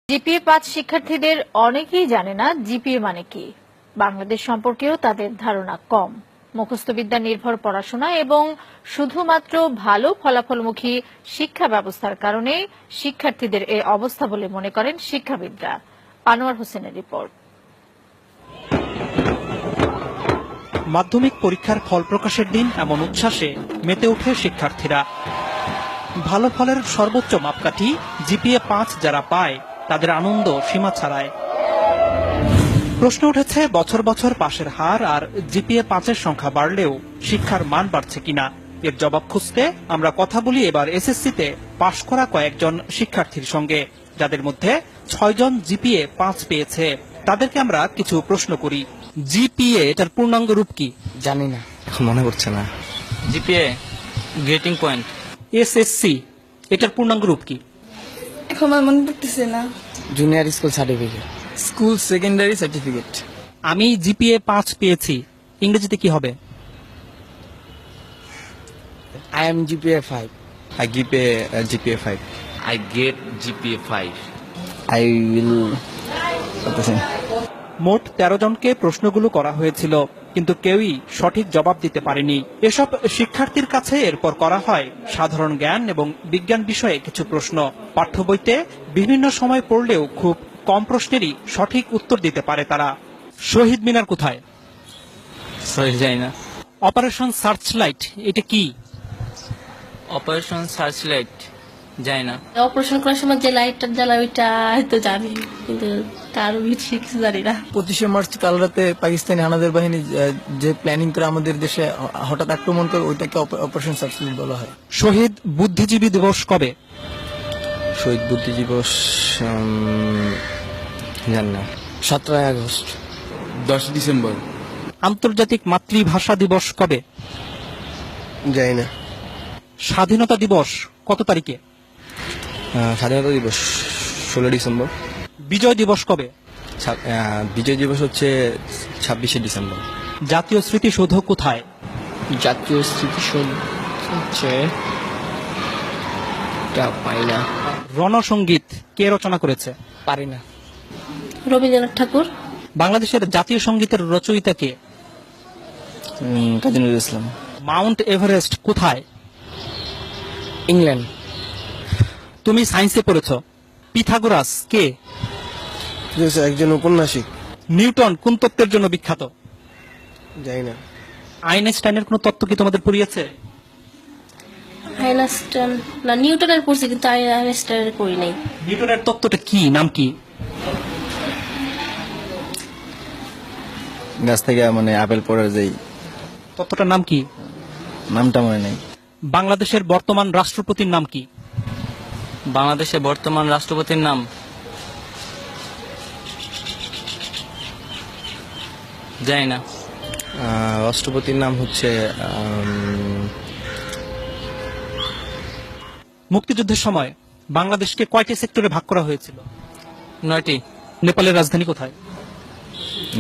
GPA five শিক্ষার্থীদের অনেকেই জানে না জিপিএ মানে কি। বাংলাদেশ সম্পর্কেও তাদের ধারণা কম। মুখস্থবিদ্যা নির্ভর পড়াশোনা এবং শুধুমাত্র ভালো ফলাফলমুখী শিক্ষা ব্যবস্থার কারণে শিক্ষার্থীদের এই অবস্থা বলে মনে করেন শিক্ষাবিদরা। আনোয়ার হোসেনের রিপোর্ট। মাধ্যমিক পরীক্ষার ফল প্রকাশের দিন এমন উচ্ছ্বাসে মেতে ওঠে শিক্ষার্থীরা। ভালো ফলের সর্বোচ্চ মাপকাঠি জিপিএ-৫ যারা পায় তাদের আনন্দ সীমা ছাড়ায়। প্রশ্ন উঠেছে বছর বছর পাশের হার আর জিপিএ-৫-এর সংখ্যা বাড়লেও শিক্ষার মান বাড়ছে কিনা। এর জবাব খুঁজতে আমরা কথা বলি এবার এসএসসিতে পাশ করা কয়েকজন শিক্ষার্থীর সঙ্গে, যাদের মধ্যে ৬ জন জিপিএ-৫ পেয়েছে। তাদেরকে আমরা কিছু প্রশ্ন করি। জিপিএ এটার পূর্ণাঙ্গ রূপ কি? জানি না, এখন মনে পড়ছে না। GPA grating point. এসএসসি এটার পূর্ণাঙ্গ রূপ কি? এখন আমার মনে পড়তেছে না। Junior school certificate. School secondary certificate. আমি জিপিএ-৫ পেয়েছি, ইংরেজিতে কি হবে? I am GPA 5. I give a GPA 5. I get GPA 5. I will. মোট 13 জনকে প্রশ্নগুলো করা হয়েছিল, কিন্তু কেউই সঠিক জবাব দিতে পারেনি। এসব শিক্ষার্থীর কাছে এরপর করা হয় সাধারণ জ্ঞান এবং বিজ্ঞান বিষয়ে কিছু প্রশ্ন। পাঠ্য বইতে বিভিন্ন সময় পড়লেও খুব কম প্রশ্নেরই সঠিক উত্তর দিতে পারে তারা। শহীদ মিনার কোথায়? সরি যাই না। অপারেশন সার্চলাইট এটা কি? অপারেশন সার্চলাইট যাই না। অপারেশন করার সময় যে লাইটটা জ্বালা ওইটা হয়তো জানি, কিন্তু তার বেশি কিছু জানি না। 25শে মার্চ কাল রাতে পাকিস্তানি হানাদার বাহিনী যে প্ল্যানিং করে আমাদের দেশে হঠাৎ আক্রমণ করে, ওইটাকে অপারেশন সার্চলাইট বলা হয়। শহীদ বুদ্ধিজীবী দিবস কবে? শহীদ বুদ্ধিজীবী দিবস জানি না। 17 আগস্ট। 10 ডিসেম্বর। আন্তর্জাতিক মাতৃভাষা দিবস কবে? জানি না। স্বাধীনতা দিবস কত তারিখে? স্বাধীনতা দিবস 16 ডিসেম্বর। বিজয় দিবস কবে? বিজয় দিবস হচ্ছে 26শে ডিসেম্বর। জাতীয় স্মৃতিসৌধ কোথায়? জাতীয় স্মৃতিসৌধ হচ্ছে পাই না। রণসঙ্গীত কে রচনা করেছে? পারি না। রবীন্দ্রনাথ ঠাকুর। বাংলাদেশের জাতীয় সঙ্গীতের রচয়িতা কে? কাজী নজরুল ইসলাম। মাউন্ট এভারেস্ট কোথায়? ইংল্যান্ড। তুমি সায়েন্সে পড়েছ। পিথাগোরাস কে? একজন ঔপন্যাসিক। নিউটন কোন তত্ত্বের জন্য বিখ্যাত? জানি না। আইনস্টাইনের কোন তত্ত্ব কি তোমাদের পড়িয়েছে? আইনস্টাইন না, নিউটনের পড়ছি, কিন্তু আইনস্টাইনের পড়ি নাই। নিউটনের তত্ত্বটা কি, নাম কি? গাছ থেকে মানে আপেল পড়ার যেই তত্ত্বটার নাম কি? নামটা মনে নেই। বাংলাদেশের বর্তমান রাষ্ট্রপতির নাম কি? বাংলাদেশের বর্তমান রাষ্ট্রপতির নাম জানি না। রাষ্ট্রপতির নাম হচ্ছে মুক্তিযুদ্ধের সময় বাংলাদেশকে কয়টি সেক্টরে ভাগ করা হয়েছিল? 9টি। নেপালের রাজধানী কোথায়?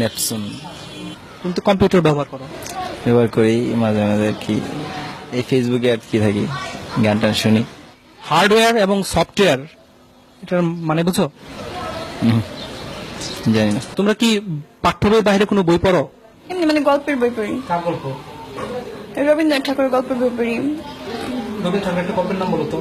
নেপসুন। তুমি তো কম্পিউটার ব্যবহার করো। ব্যবহার করি মাঝে মাঝে আর কি, এই ফেসবুকে আর কি থাকি, গান টান শুনি। হার্ডওয়্যার এবং সফটওয়্যার এটার মানে বুঝো? জানি না। তোমরা কি পাঠ্য বইয়ের বাইরে কোনো বই পড়ো? এমনি মানে গল্পের বই পড়ি। কার গল্প? রবীন্দ্রনাথ ঠাকুরের গল্পের বই পড়ি। রবীন্দ্রনাথ ঠাকুরের একটা গল্পের নাম বলো তো।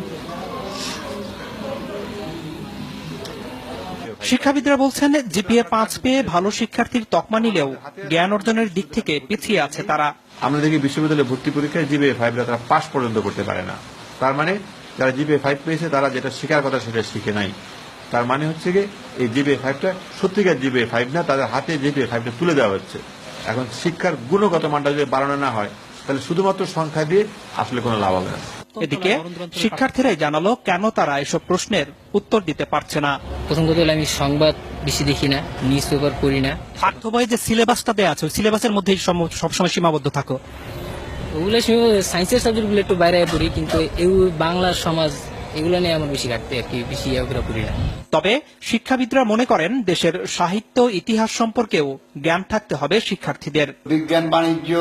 শিক্ষাবিদরা বলছেন জিপিএ-৫ পেয়ে ভালো শিক্ষার্থীর তকমা নিলেও জ্ঞান অর্জনের দিক থেকে পিছিয়ে আছে তারা। আমরা দেখি বিশ্ববিদ্যালয়ে ভর্তি পরীক্ষায় জিপিএ-৫ তারা পাস পর্যন্ত করতে পারে না। তার মানে যারা জিপিএ-৫ পেয়েছে তারা যেটা শেখার কথা সেটা শিখে নাই। তার মানে হচ্ছে কি এই জিপিএ-৫টা সত্যিকার জিপিএ-৫ না, তাদের হাতে জিপিএ-৫টা তুলে দেওয়া হচ্ছে। এখন শিক্ষার গুণগত মানটা যদি বাড়ানো না হয়, তাহলে শুধুমাত্র সংখ্যা দিয়ে আসলে কোনো লাভ হবে না। এদিকে শিক্ষার্থীরাই জানালো কেন তারা এসব প্রশ্নের উত্তর দিতে পারছে না। প্রথম কথা হলো আমি সংবাদ বেশি দেখি না, নিউজ পেপার পড়ি না। পাঠ্য বইয়ে যে সিলেবাসটা দেওয়া আছে ওই সিলেবাসের মধ্যেই সবসময় সীমাবদ্ধ থাকো। ওগুলো সায়েন্সের সাবজেক্টগুলো একটু বাইরে পড়ি, কিন্তু বাংলা সমাজ এগুলো নিয়ে আমার বেশি ঘাটতে আর কি, বেশি পড়ি না। তবে শিক্ষাবিদরা মনে করেন দেশের সাহিত্য ইতিহাস সম্পর্কেও জ্ঞান থাকতে হবে শিক্ষার্থীদের। বিজ্ঞান বাণিজ্য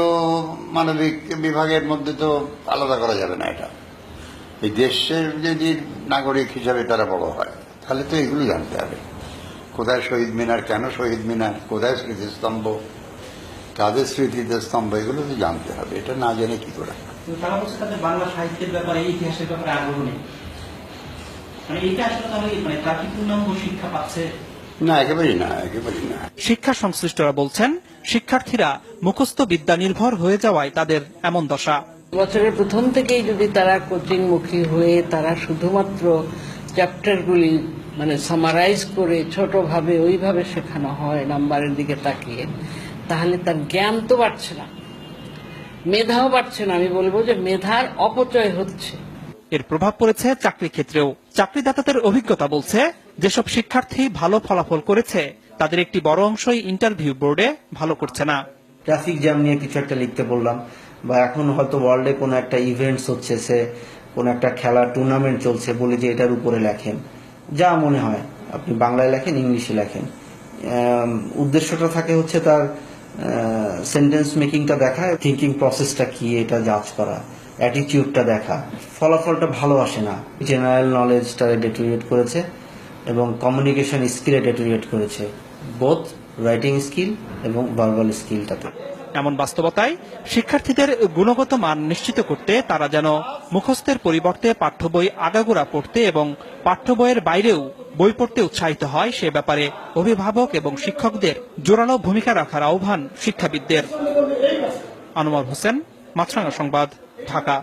মানবিক বিভাগের মধ্যে তো আলাদা করা যাবে না। এটা এই দেশের যদি নাগরিক হিসাবে তারা বড় হয়, তাহলে তো এগুলো জানতে হবে। কোথায় শহীদ মিনার, কেন শহীদ মিনার, কোথায় স্মৃতিস্তম্ভ, কাদের স্মৃতিতে স্তম্ভ, এগুলো তো জানতে হবে। এটা না জেনে কি করে? তারা বলছে তাদের বাংলা সাহিত্যের ব্যাপারে, ইতিহাসের ব্যাপারে আগ্রহ নেই। মানে এটা আসলে তাহলে মানে তারা কি পূর্ণাঙ্গ শিক্ষা পাচ্ছে? না, একেবারেই না, একেবারেই না। শিক্ষা সংশ্লিষ্টরা বলছেন, শিক্ষার্থীরা মুখস্থ বিদ্যা নির্ভর হয়ে যাওয়ায় তাদের এমন দশা। বছরের প্রথম থেকেই যদি তারা কোচিং মুখী হয়ে তারা শুধুমাত্র চ্যাপ্টারগুলি মানে সামারাইজ করে ছোটভাবে ওইভাবে শেখানো হয় নাম্বারের দিকে তাকিয়ে, তাহলে তার জ্ঞান তো বাড়ছে না, মেধাও বাড়ছে না। আমি বলবো যে মেধার অপচয় হচ্ছে। এর প্রভাব পড়েছে চাকরি ক্ষেত্রেও। চাকরিদাতাদের অভিজ্ঞতা বলছে, যেসব শিক্ষার্থী ভালো ফলাফল করেছে তাদের একটি বড় অংশই ইন্টারভিউ বোর্ডে ভালো করছে না। ট্রাফিক জ্যাম নিয়ে কিছু একটা লিখতে বললাম, বা এখন হয়তো ওয়ার্ল্ডে কোনো একটা ইভেন্টস হচ্ছে, সে কোনো একটা খেলার টুর্নামেন্ট চলছে, বলে যে এটার উপরে লেখেন, যা মনে হয় আপনি বাংলায় লেখেন, ইংলিশে লেখেন। উদ্দেশ্যটা থাকে হচ্ছে তার সেন্টেন্স মেকিংটা দেখা, থিঙ্কিং প্রসেসটা কি এটা জাজ করা, অ্যাটিটিউডটা দেখা। ফলাফলটা ভালো আসে না। জেনারেল নলেজটা ডেটোরিয়েট করেছে এবং কমিউনিকেশন স্কিলে ডেটোরিয়েট করেছে, বোথ রাইটিং স্কিল এবং ভার্বাল স্কিলটাতে। এমন বাস্তবতায় শিক্ষার্থীদের গুণগত মান নিশ্চিত করতে তারা যেন মুখস্থের পরিবর্তে পাঠ্য বই আগাগোড়া পড়তে এবং পাঠ্য বইয়ের বাইরেও বই পড়তে উৎসাহিত হয়, সে ব্যাপারে অভিভাবক এবং শিক্ষকদের জোরালো ভূমিকা রাখার আহ্বান শিক্ষাবিদদের। আনোয়ার হোসেন, মাছরাঙা সংবাদ, ঢাকা।